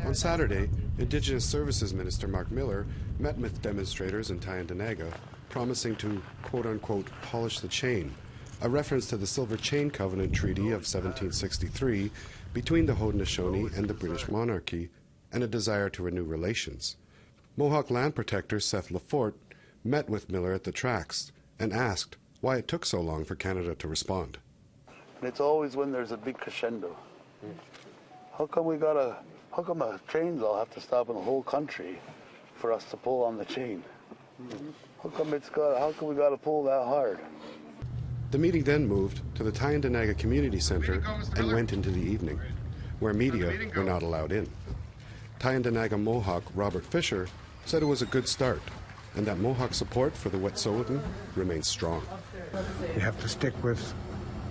On Saturday, Indigenous Services Minister Mark Miller met with demonstrators in Tyendinaga, promising to, quote-unquote, polish the chain, a reference to the Silver Chain Covenant Treaty of 1763 between the Haudenosaunee and the British monarchy, and a desire to renew relations. Mohawk land protector Seth Lafort met with Miller at the tracks and asked why it took so long for Canada to respond. It's always when there's a big crescendo. How come a chainsaw have to stop in the whole country for us to pull on the chain? How come we got to pull that hard? The meeting then moved to the Tyendinaga Community Centre and went into the evening, where media were not allowed in. Tyendinaga Mohawk Robert Fisher said it was a good start and that Mohawk support for the Wet'suwet'en remains strong. You have to stick with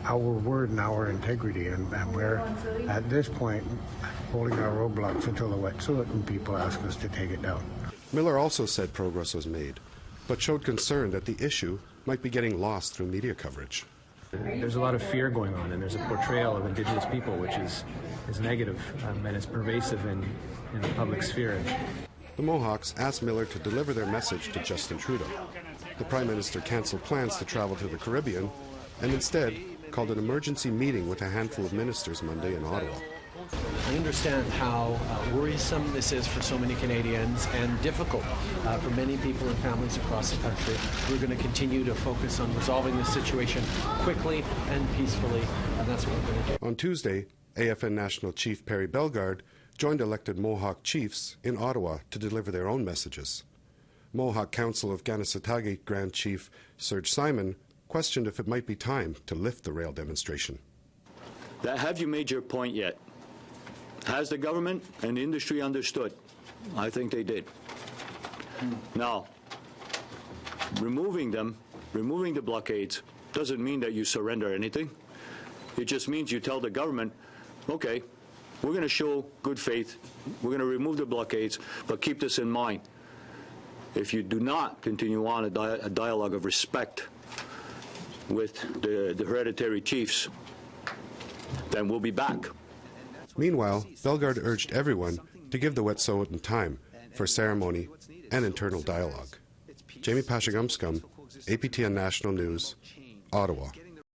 our word and our integrity, and we're, at this point, holding our roadblocks until the Wet'suwet'en people ask us to take it down. Miller also said progress was made, but showed concern that the issue might be getting lost through media coverage. There's a lot of fear going on, and there's a portrayal of Indigenous people which is negative, and it's pervasive in the public sphere. The Mohawks asked Miller to deliver their message to Justin Trudeau. The Prime Minister cancelled plans to travel to the Caribbean and instead called an emergency meeting with a handful of ministers Monday in Ottawa. I understand how worrisome this is for so many Canadians and difficult for many people and families across the country. We're going to continue to focus on resolving this situation quickly and peacefully, and that's what we're going to do. On Tuesday, APTN National Chief Perry Bellegarde joined elected Mohawk chiefs in Ottawa to deliver their own messages. Mohawk Council of Ganasatagi Grand Chief Serge Simon questioned if it might be time to lift the rail demonstration. Have you made your point yet? Has the government and the industry understood? I think they did. Now, removing the blockades, doesn't mean that you surrender anything. It just means you tell the government, okay, we're going to show good faith, we're going to remove the blockades, but keep this in mind. If you do not continue on a dialogue of respect with the hereditary chiefs, then we'll be back. Meanwhile, Bellegarde urged everyone to give the Wet'suwet'en time for ceremony and internal dialogue. Jamie Pashagumskum, APTN National News, Ottawa.